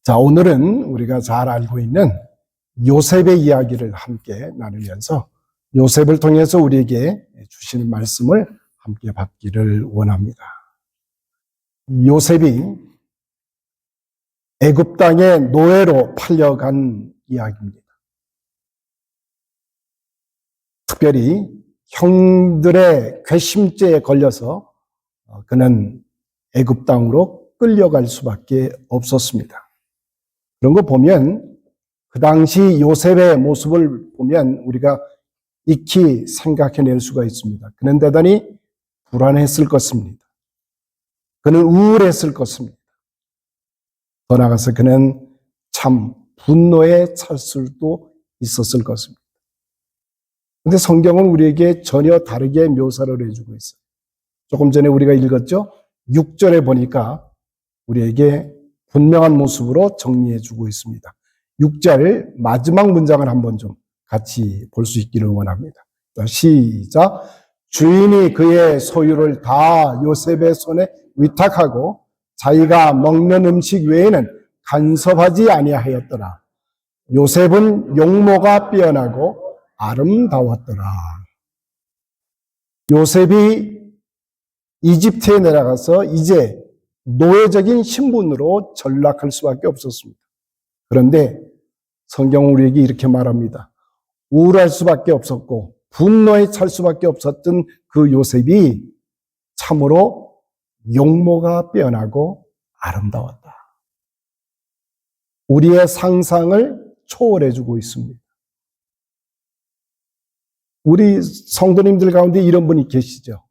자, 오늘은 우리가 잘 알고 있는 요셉의 이야기를 함께 나누면서 요셉을 통해서 우리에게 주시는 말씀을 함께 받기를 원합니다. 요셉이 애굽 땅의 노예로 팔려간 이야기입니다. 특별히 형들의 괘씸죄에 걸려서 그는 애굽 땅으로 끌려갈 수밖에 없었습니다. 그런 거 보면 그 당시 요셉의 모습을 보면 우리가 익히 생각해낼 수가 있습니다. 그는 대단히 불안했을 것입니다. 그는 우울했을 것입니다. 더 나아가서 그는 참 분노에 찰 수도 있었을 것입니다. 그런데 성경은 우리에게 전혀 다르게 묘사를 해주고 있어요. 조금 전에 우리가 읽었죠? 6절에 보니까 우리에게 분명한 모습으로 정리해주고 있습니다. 6절 마지막 문장을 한번 좀 같이 볼 수 있기를 원합니다. 시작. 주인이 그의 소유를 다 요셉의 손에 위탁하고 자기가 먹는 음식 외에는 간섭하지 아니하였더라. 요셉은 용모가 빼어나고 아름다웠더라. 요셉이 이집트에 내려가서 이제 노예적인 신분으로 전락할 수밖에 없었습니다. 그런데 성경은 우리에게 이렇게 말합니다. 우울할 수밖에 없었고 분노에 찰 수밖에 없었던 그 요셉이 참으로 용모가 빼어나고 아름다웠다. 우리의 상상을 초월해주고 있습니다. 우리 성도님들 가운데 이런 분이 계시죠.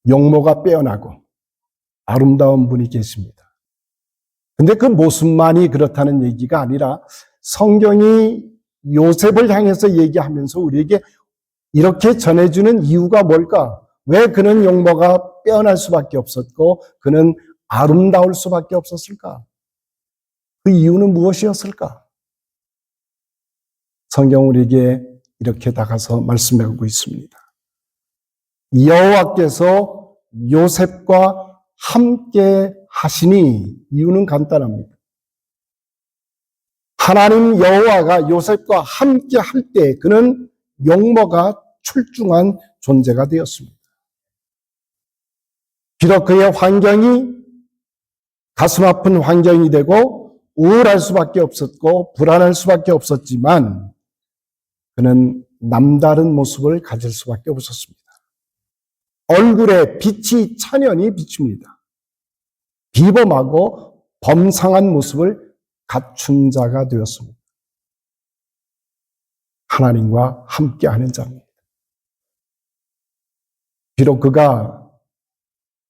용모가 빼어나고 아름다운 분이 계십니다. 근데 그 모습만이 그렇다는 얘기가 아니라 성경이 요셉을 향해서 얘기하면서 우리에게 이렇게 전해주는 이유가 뭘까? 왜 그는 용모가 빼어날 수밖에 없었고 그는 아름다울 수밖에 없었을까? 그 이유는 무엇이었을까? 성경 우리에게 이렇게 다가서 말씀하고 있습니다. 여호와께서 요셉과 함께 하시니 이유는 간단합니다. 하나님 여호와가 요셉과 함께 할 때 그는 용모가 출중한 존재가 되었습니다. 비록 그의 환경이 가슴 아픈 환경이 되고 우울할 수밖에 없었고 불안할 수밖에 없었지만 그는 남다른 모습을 가질 수밖에 없었습니다. 얼굴에 빛이 찬연히 비춥니다. 비범하고 범상한 모습을 갖춘 자가 되었습니다. 하나님과 함께하는 자입니다. 비록 그가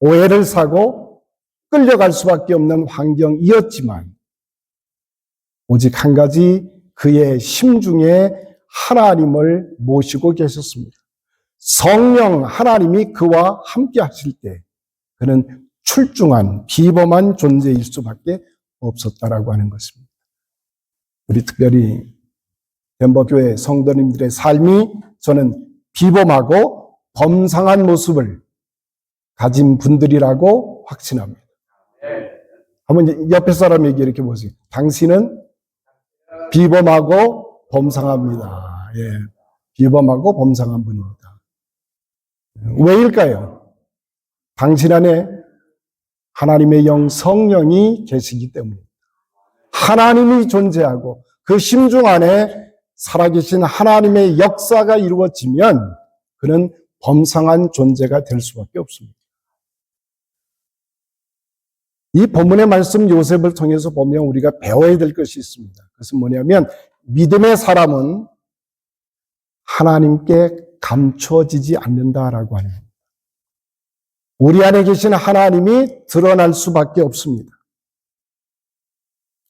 오해를 사고 끌려갈 수밖에 없는 환경이었지만 오직 한 가지 그의 심중에 하나님을 모시고 계셨습니다. 성령 하나님이 그와 함께 하실 때 그는 출중한 비범한 존재일 수밖에 없었다라고 하는 것입니다. 우리 특별히 덴버교회 성도님들의 삶이 저는 비범하고 범상한 모습을 가진 분들이라고 확신합니다. 한번 옆에 사람에게 이렇게 보세요. 당신은 비범하고 범상합니다. 예, 비범하고 범상한 분입니다. 왜일까요? 당신 안에 하나님의 영 성령이 계시기 때문입니다. 하나님이 존재하고 그 심중 안에 살아계신 하나님의 역사가 이루어지면 그는 범상한 존재가 될 수밖에 없습니다. 이 본문의 말씀 요셉을 통해서 보면 우리가 배워야 될 것이 있습니다. 그것은 뭐냐면 믿음의 사람은 하나님께 감춰지지 않는다라고 하는 겁니다. 우리 안에 계신 하나님이 드러날 수밖에 없습니다.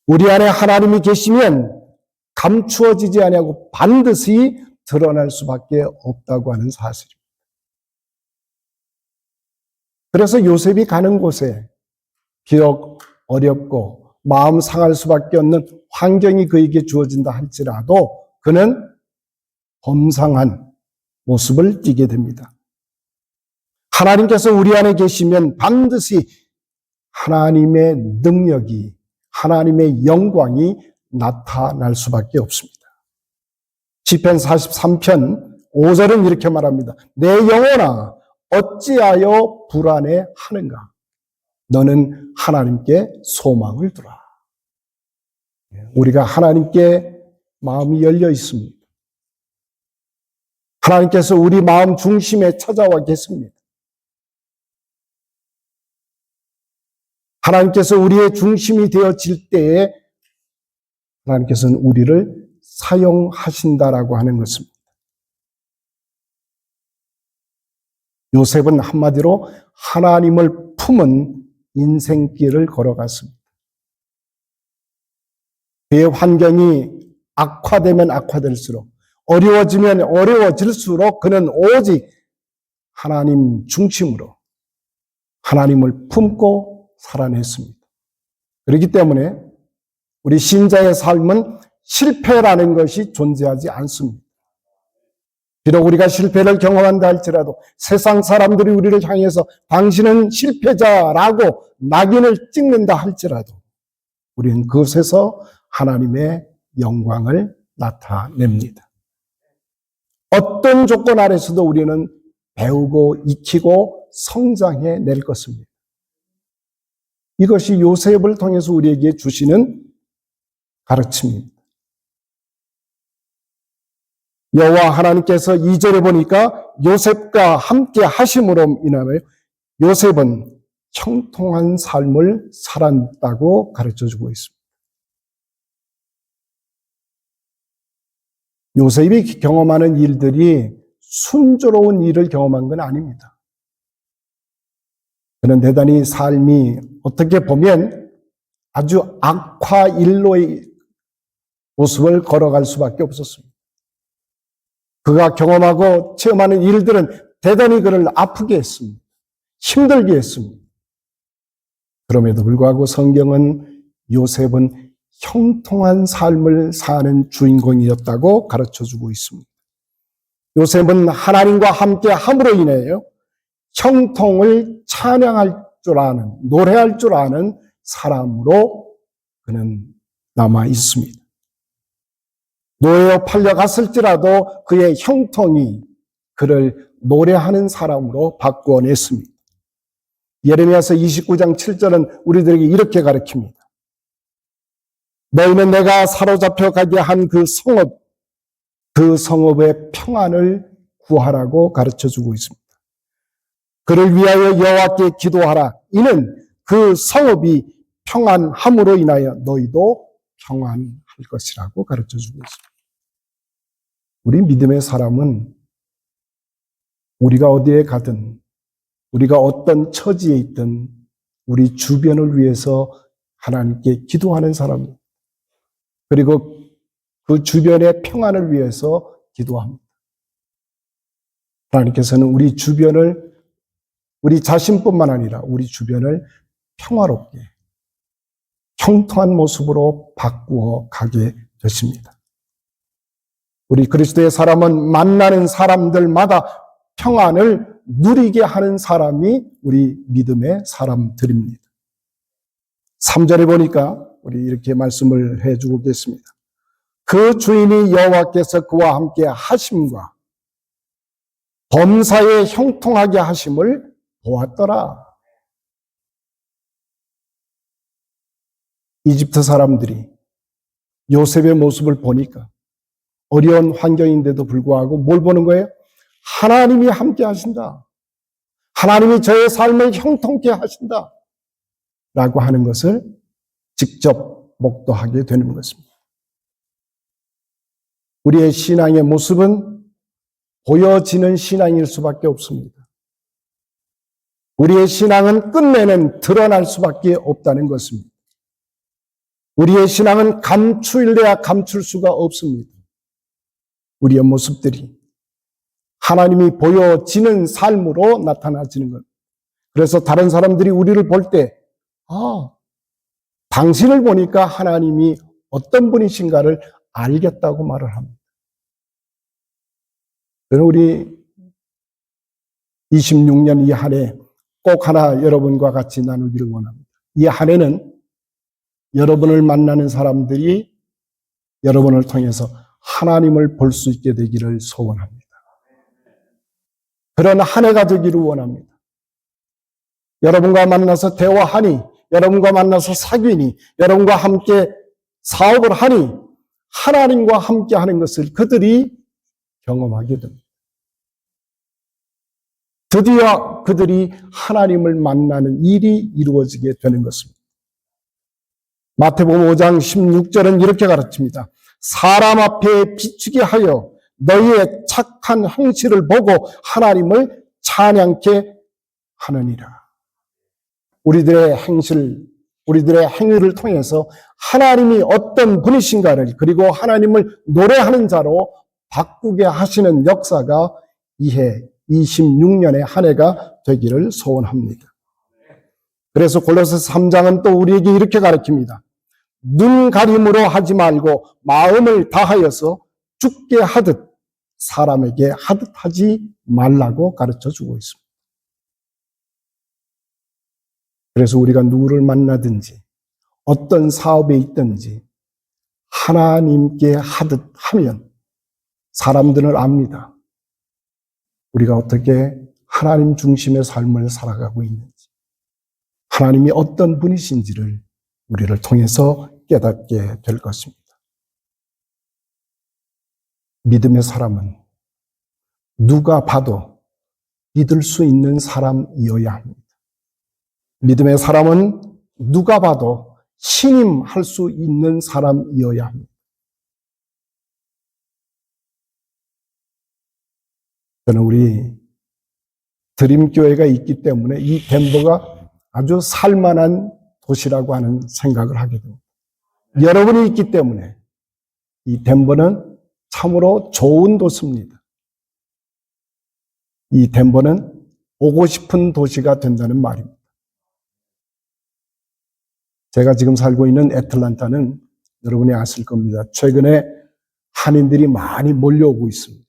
우리 안에 하나님이 계시면 감추어지지 아니하고 반드시 드러날 수밖에 없다고 하는 사실입니다. 그래서 요셉이 가는 곳에 비록 어렵고 마음 상할 수밖에 없는 환경이 그에게 주어진다 할지라도 그는 범상한 모습을 띠게 됩니다. 하나님께서 우리 안에 계시면 반드시 하나님의 능력이 하나님의 영광이 나타날 수밖에 없습니다. 시편 43편 5절은 이렇게 말합니다. 내 영혼아 어찌하여 불안해하는가? 너는 하나님께 소망을 두라. 우리가 하나님께 마음이 열려 있습니다. 하나님께서 우리 마음 중심에 찾아와 계십니다. 하나님께서 우리의 중심이 되어질 때에 하나님께서는 우리를 사용하신다라고 하는 것입니다. 요셉은 한마디로 하나님을 품은 인생길을 걸어갔습니다. 그의 환경이 악화되면 악화될수록, 어려워지면 어려워질수록 그는 오직 하나님 중심으로 하나님을 품고 살아냈습니다. 그렇기 때문에 우리 신자의 삶은 실패라는 것이 존재하지 않습니다. 비록 우리가 실패를 경험한다 할지라도 세상 사람들이 우리를 향해서 당신은 실패자라고 낙인을 찍는다 할지라도 우리는 그것에서 하나님의 영광을 나타냅니다. 어떤 조건 아래서도 우리는 배우고 익히고 성장해 낼 것입니다. 이것이 요셉을 통해서 우리에게 주시는 가르침입니다. 여호와 하나님께서 2절에 보니까 요셉과 함께 하심으로 인하여 요셉은 형통한 삶을 살았다고 가르쳐주고 있습니다. 요셉이 경험하는 일들이 순조로운 일을 경험한 건 아닙니다. 그는 대단히 삶이 어떻게 보면 아주 악화일로의 모습을 걸어갈 수밖에 없었습니다. 그가 경험하고 체험하는 일들은 대단히 그를 아프게 했습니다. 힘들게 했습니다. 그럼에도 불구하고 성경은 요셉은 형통한 삶을 사는 주인공이었다고 가르쳐주고 있습니다. 요셉은 하나님과 함께 함으로 인하여 형통을 찬양할 줄 아는, 노래할 줄 아는 사람으로 그는 남아 있습니다. 노예로 팔려갔을지라도 그의 형통이 그를 노래하는 사람으로 바꾸어냈습니다. 예레미야서 29장 7절은 우리들에게 이렇게 가르칩니다. 너희는 내가 사로잡혀 가게 한 그 성읍의 평안을 구하라고 가르쳐주고 있습니다. 그를 위하여 여호와께 기도하라. 이는 그 성읍이 평안함으로 인하여 너희도 평안할 것이라고 가르쳐주고 있습니다. 우리 믿음의 사람은 우리가 어디에 가든 우리가 어떤 처지에 있든 우리 주변을 위해서 하나님께 기도하는 사람입니다. 그리고 그 주변의 평안을 위해서 기도합니다. 하나님께서는 우리 주변을 우리 자신뿐만 아니라 우리 주변을 평화롭게 형통한 모습으로 바꾸어 가게 되십니다. 우리 그리스도의 사람은 만나는 사람들마다 평안을 누리게 하는 사람이 우리 믿음의 사람들입니다. 3절에 보니까 우리 이렇게 말씀을 해주고 계십니다. 그 주인이 여호와께서 그와 함께 하심과 범사에 형통하게 하심을 보았더라. 이집트 사람들이 요셉의 모습을 보니까 어려운 환경인데도 불구하고 뭘 보는 거예요? 하나님이 함께 하신다. 하나님이 저의 삶을 형통케 하신다. 라고 하는 것을 직접 목도하게 되는 것입니다. 우리의 신앙의 모습은 보여지는 신앙일 수밖에 없습니다. 우리의 신앙은 끝내는 드러날 수밖에 없다는 것입니다. 우리의 신앙은 감추려야 감출 수가 없습니다. 우리의 모습들이 하나님이 보여지는 삶으로 나타나지는 것. 그래서 다른 사람들이 우리를 볼 때, 당신을 보니까 하나님이 어떤 분이신가를 알겠다고 말을 합니다. 우리 26년 이 한 해 꼭 하나 여러분과 같이 나누기를 원합니다. 이 한 해는 여러분을 만나는 사람들이 여러분을 통해서 하나님을 볼 수 있게 되기를 소원합니다. 그런 한 해가 되기를 원합니다. 여러분과 만나서 대화하니, 여러분과 만나서 사귀니, 여러분과 함께 사업을 하니 하나님과 함께 하는 것을 그들이 경험하게 됩니다. 드디어 그들이 하나님을 만나는 일이 이루어지게 되는 것입니다. 마태복음 5장 16절은 이렇게 가르칩니다. 사람 앞에 비추게 하여 너희의 착한 행실을 보고 하나님을 찬양케 하느니라. 우리들의 행위를 통해서 하나님이 어떤 분이신가를, 그리고 하나님을 노래하는 자로 바꾸게 하시는 역사가 이해 26년의 한 해가 되기를 소원합니다. 그래서 골로새 3장은 또 우리에게 이렇게 가르칩니다. 눈 가림으로 하지 말고 마음을 다하여서 죽게 하듯 사람에게 하듯 하지 말라고 가르쳐 주고 있습니다. 그래서 우리가 누구를 만나든지 어떤 사업에 있든지 하나님께 하듯 하면 사람들은 압니다. 우리가 어떻게 하나님 중심의 삶을 살아가고 있는지, 하나님이 어떤 분이신지를 우리를 통해서 깨닫게 될 것입니다. 믿음의 사람은 누가 봐도 믿을 수 있는 사람이어야 합니다. 믿음의 사람은 누가 봐도 신임할 수 있는 사람이어야 합니다. 저는 우리 드림교회가 있기 때문에 이 덴버가 아주 살만한 도시라고 하는 생각을 하게 됩니다. 여러분이 있기 때문에 이 덴버는 참으로 좋은 도시입니다. 이 덴버는 오고 싶은 도시가 된다는 말입니다. 제가 지금 살고 있는 애틀랜타는 여러분이 아실 겁니다. 최근에 한인들이 많이 몰려오고 있습니다.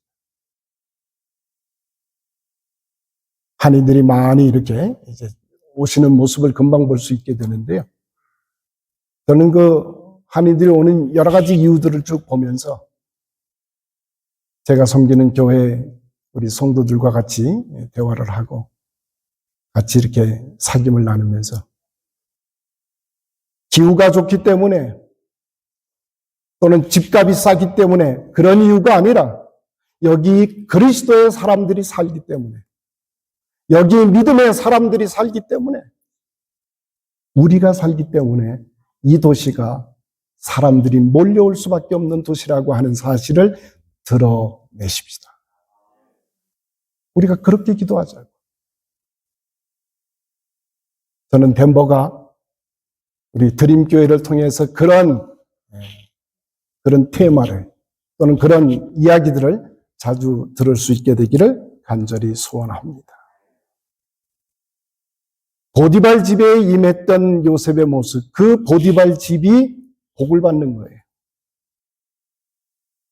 한인들이 많이 이렇게 이제 오시는 모습을 금방 볼 수 있게 되는데요. 저는 그 한인들이 오는 여러 가지 이유들을 쭉 보면서 제가 섬기는 교회 우리 성도들과 같이 대화를 하고 같이 이렇게 사귐을 나누면서 기후가 좋기 때문에 또는 집값이 싸기 때문에 그런 이유가 아니라 여기 그리스도의 사람들이 살기 때문에, 여기 믿음의 사람들이 살기 때문에, 우리가 살기 때문에 이 도시가 사람들이 몰려올 수밖에 없는 도시라고 하는 사실을 드러내십시다. 우리가 그렇게 기도하자고. 저는 덴버가 우리 드림교회를 통해서 그런 테마를 또는 그런 이야기들을 자주 들을 수 있게 되기를 간절히 소원합니다. 보디발 집에 임했던 요셉의 모습, 그 보디발 집이 복을 받는 거예요.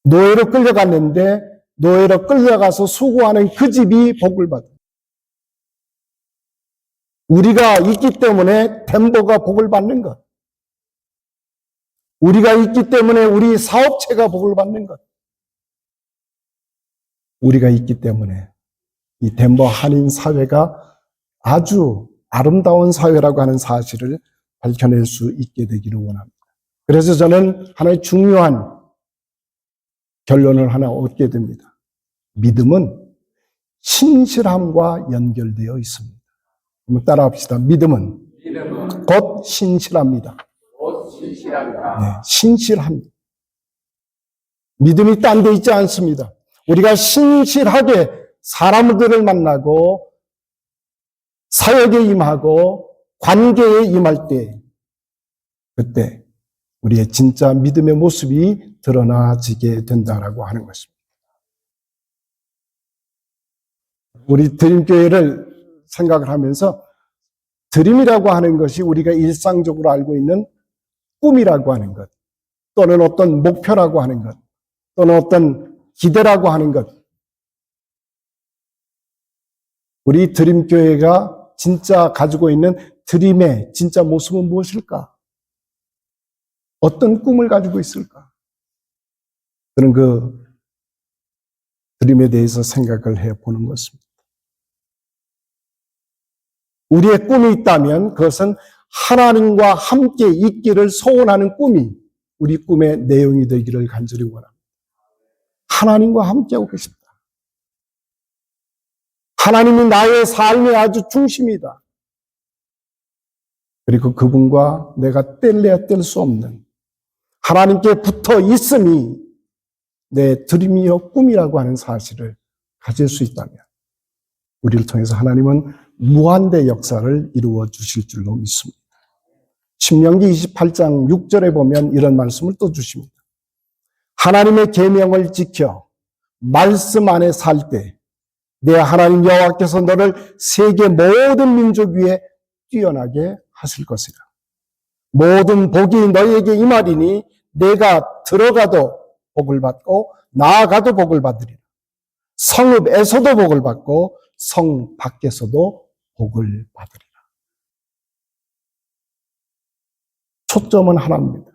노예로 끌려갔는데 노예로 끌려가서 수고하는 그 집이 복을 받아요. 우리가 있기 때문에 덴버가 복을 받는 것. 우리가 있기 때문에 우리 사업체가 복을 받는 것. 우리가 있기 때문에 이 덴버 한인 사회가 아주 아름다운 사회라고 하는 사실을 밝혀낼 수 있게 되기를 원합니다. 그래서 저는 하나의 중요한 결론을 하나 얻게 됩니다. 믿음은 신실함과 연결되어 있습니다. 한번 따라합시다. 믿음은 곧 신실합니다. 네, 신실합니다. 믿음이 딴 데 있지 않습니다. 우리가 신실하게 사람들을 만나고 사역에 임하고 관계에 임할 때, 그때 우리의 진짜 믿음의 모습이 드러나지게 된다라고 하는 것입니다. 우리 드림교회를 생각을 하면서 드림이라고 하는 것이 우리가 일상적으로 알고 있는 꿈이라고 하는 것, 또는 어떤 목표라고 하는 것, 또는 어떤 기대라고 하는 것. 우리 드림교회가 진짜 가지고 있는 드림의 진짜 모습은 무엇일까? 어떤 꿈을 가지고 있을까? 저는 그 드림에 대해서 생각을 해보는 것입니다. 우리의 꿈이 있다면 그것은 하나님과 함께 있기를 소원하는 꿈이 우리 꿈의 내용이 되기를 간절히 원합니다. 하나님과 함께하고 싶다. 하나님이 나의 삶의 아주 중심이다. 그리고 그분과 내가 뗄래야 뗄 수 없는 하나님께 붙어 있음이 내 드림이요 꿈이라고 하는 사실을 가질 수 있다면 우리를 통해서 하나님은 무한대 역사를 이루어 주실 줄로 믿습니다. 신명기 28장 6절에 보면 이런 말씀을 또 주십니다. 하나님의 계명을 지켜 말씀 안에 살 때 내 하나님 여호와께서 너를 세계 모든 민족 위에 뛰어나게 하실 것이라. 모든 복이 너희에게 임하리니 내가 들어가도 복을 받고 나아가도 복을 받으리라. 성읍에서도 복을 받고 성 밖에서도 복을 받으리라. 초점은 하나입니다.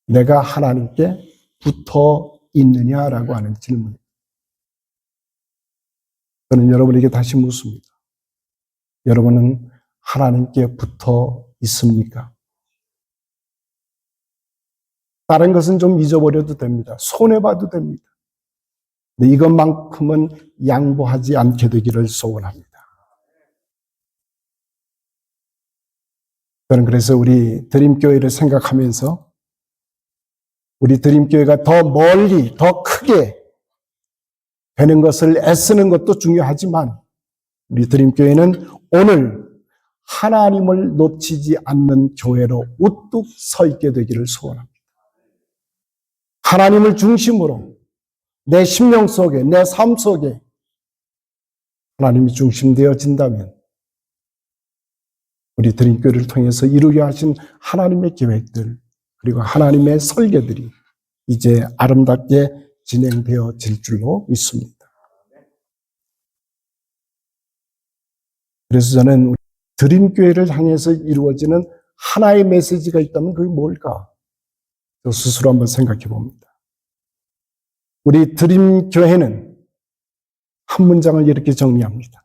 내가 하나님께 붙어 있느냐라고 하는 질문입니다. 저는 여러분에게 다시 묻습니다. 여러분은 하나님께 붙어 있습니까? 다른 것은 좀 잊어버려도 됩니다. 손해봐도 됩니다. 근데 이것만큼은 양보하지 않게 되기를 소원합니다. 저는 그래서 우리 드림교회를 생각하면서 우리 드림교회가 더 멀리, 더 크게 되는 것을 애쓰는 것도 중요하지만 우리 드림교회는 오늘 하나님을 놓치지 않는 교회로 우뚝 서 있게 되기를 소원합니다. 하나님을 중심으로 내 심령 속에, 내 삶 속에 하나님이 중심되어진다면 우리 드림교회를 통해서 이루려 하신 하나님의 계획들 그리고 하나님의 설계들이 이제 아름답게 진행되어질 줄로 믿습니다. 그래서 저는 드림교회를 향해서 이루어지는 하나의 메시지가 있다면 그게 뭘까? 저 스스로 한번 생각해 봅니다. 우리 드림교회는 한 문장을 이렇게 정리합니다.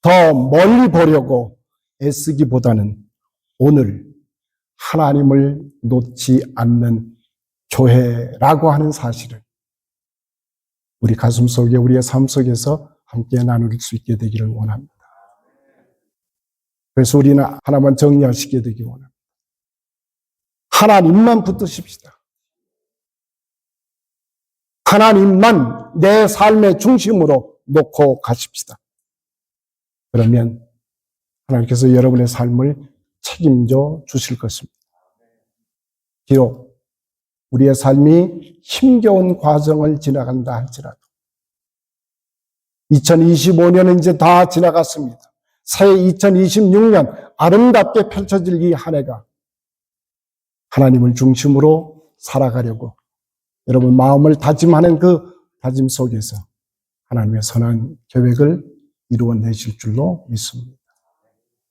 더 멀리 보려고 애쓰기보다는 오늘 하나님을 놓지 않는 교회라고 하는 사실을 우리 가슴 속에 우리의 삶 속에서 함께 나눌 수 있게 되기를 원합니다. 그래서 우리는 하나만 정리하시게 되기 원합니다. 하나님만 붙드십시다. 하나님만 내 삶의 중심으로 놓고 가십시다. 그러면 하나님께서 여러분의 삶을 책임져 주실 것입니다. 비록 우리의 삶이 힘겨운 과정을 지나간다 할지라도 2025년은 이제 다 지나갔습니다. 새 2026년 아름답게 펼쳐질 이 한 해가 하나님을 중심으로 살아가려고 여러분 마음을 다짐하는 그 다짐 속에서 하나님의 선한 계획을 이루어내실 줄로 믿습니다.